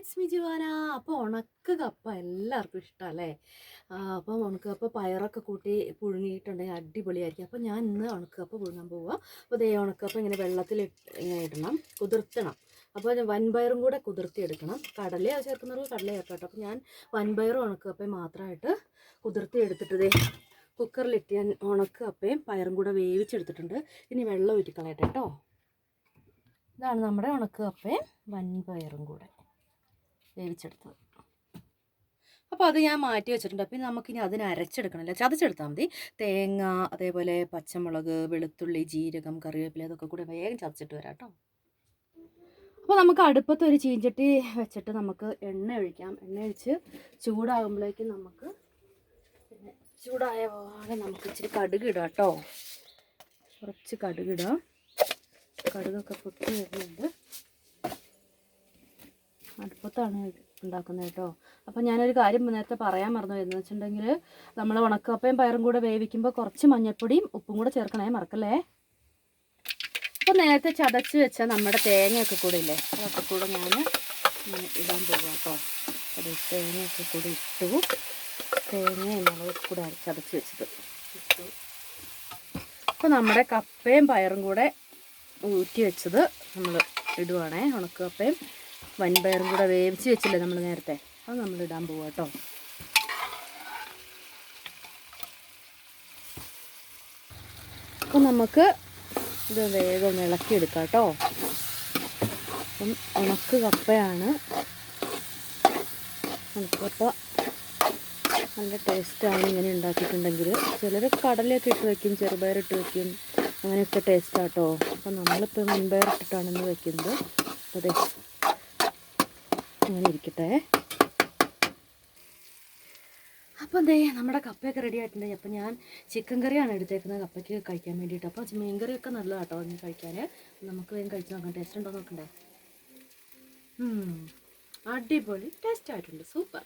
It's me Juana. അപ്പോൾ ഉണക്ക കപ്പ എല്ലാവർക്കും ഇഷ്ടമല്ലേ? അപ്പം ഉണക്ക കപ്പ പയറൊക്കെ കൂട്ടി പുഴുങ്ങിയിട്ടുണ്ടെങ്കിൽ അടിപൊളിയായിരിക്കും. അപ്പോൾ ഞാൻ ഇന്ന് ഉണക്ക കപ്പ പുഴുങ്ങാൻ പോവുക. അപ്പോൾ ദേ ഉണക്കപ്പ ഇങ്ങനെ വെള്ളത്തിൽ ഇങ്ങനെ ഇടണം, കുതിർത്തണം. അപ്പോൾ വൻപയറും കൂടെ കുതിർത്തിയെടുക്കണം. കടല ചേർക്കുന്നവർക്ക് കടല ചേർക്കട്ടോ. അപ്പോൾ ഞാൻ വൻപയറും ഉണക്കപ്പയും മാത്രമായിട്ട് കുതിർത്തി എടുത്തിട്ട് ദേ കുക്കറിലിട്ട് ഞാൻ ഉണക്കപ്പയും പയറും കൂടെ വേവിച്ചെടുത്തിട്ടുണ്ട്. ഇനി വെള്ളം ഊറ്റിക്കളയട്ടെ കേട്ടോ. ഇതാണ് നമ്മുടെ ഉണക്കപ്പയും വൻപയറും കൂടെ വേവിച്ചെടുത്തത്. അപ്പോൾ അത് ഞാൻ മാറ്റി വെച്ചിട്ടുണ്ട്. അപ്പോൾ നമുക്കിനി അതിന് അരച്ചെടുക്കണമല്ലോ, ചതച്ചെടുത്താൽ മതി. തേങ്ങ, അതേപോലെ പച്ചമുളക്, വെളുത്തുള്ളി, ജീരകം, കറിവേപ്പില അതൊക്കെ കൂടെ വേഗം ചതച്ചിട്ട് വരാം കേട്ടോ. അപ്പോൾ നമുക്ക് അടുപ്പത്ത് ഒരു ചീഞ്ചട്ടി വെച്ചിട്ട് നമുക്ക് എണ്ണ ഒഴിക്കാം. എണ്ണ ഒഴിച്ച് ചൂടാകുമ്പോഴേക്കും നമുക്ക് ചൂടായ പോലെ നമുക്ക് ഇച്ചിരി കടുക് ഇടാം കേട്ടോ. കുറച്ച് കടുകിടാം. കടുകൊക്കെ പൊട്ടി വരുന്നുണ്ട്. അടുപ്പത്താണ് ഉണ്ടാക്കുന്നത് കേട്ടോ. അപ്പം ഞാനൊരു കാര്യം നേരത്തെ പറയാൻ മറന്നു എന്ന് വെച്ചിട്ടുണ്ടെങ്കിൽ, നമ്മൾ ഉണക്കപ്പയും പയറും കൂടെ വേവിക്കുമ്പോൾ കുറച്ച് മഞ്ഞൾപ്പൊടിയും ഉപ്പും കൂടെ ചേർക്കണേ, മറക്കല്ലേ. അപ്പോൾ നേരത്തെ ചതച്ച് വെച്ച നമ്മുടെ തേങ്ങയൊക്കെ കൂടെ ഇല്ലേ, അതൊക്കെ കൂടെ ഞാൻ ഇടാൻ പോകാം കേട്ടോ. അത് തേങ്ങയൊക്കെ കൂടെ ഇട്ടു. തേങ്ങയും മുളകൊക്കെ കൂടെ ചതച്ച് വെച്ചത് ഇട്ടു. അപ്പോൾ നമ്മുടെ കപ്പയും പയറും കൂടെ ഊറ്റി വെച്ചത് നമ്മൾ ഇടുവാണേ. ഉണക്കപ്പയും വൻപയറും കൂടെ വേവിച്ച് വെച്ചില്ലേ നമ്മൾ നേരത്തെ, അത് നമ്മൾ ഇടാൻ പോവാം കേട്ടോ. അപ്പം നമുക്ക് ഇത് വേഗം ഒന്ന് ഇളക്കിയെടുക്കാം കേട്ടോ. അപ്പം ഉണക്ക് കപ്പയാണ്. ഉണക്കപ്പ നല്ല ടേസ്റ്റാണ് ഇങ്ങനെ ഉണ്ടാക്കിയിട്ടുണ്ടെങ്കിൽ. ചിലർ കടലയൊക്കെ ഇട്ട് വയ്ക്കും, ചെറുപയറിട്ട് വയ്ക്കും, അങ്ങനെയൊക്കെ ടേസ്റ്റാണ് കേട്ടോ. അപ്പം നമ്മളിപ്പോൾ വൻപയറിട്ടിട്ടാണ് ഇന്ന് വയ്ക്കുന്നത്. അതെ, അങ്ങനെ ഇരിക്കട്ടെ. അപ്പം എന്തേ നമ്മുടെ കപ്പയൊക്കെ റെഡി ആയിട്ടുണ്ട്. അപ്പം ഞാൻ ചിക്കൻ കറിയാണ് എടുത്തേക്കുന്നത് കപ്പയ്ക്ക് കഴിക്കാൻ വേണ്ടിയിട്ട്. അപ്പോൾ മീൻ കറിയൊക്കെ നല്ലതാണ് കേട്ടോ ഇനി കഴിക്കാൻ. നമുക്ക് വേഗം കഴിച്ച് നോക്കാം. ടേസ്റ്റ് ഉണ്ടോ നോക്കണ്ടേ? അടിപൊളി ടേസ്റ്റ് ആയിട്ടുണ്ട്, സൂപ്പർ.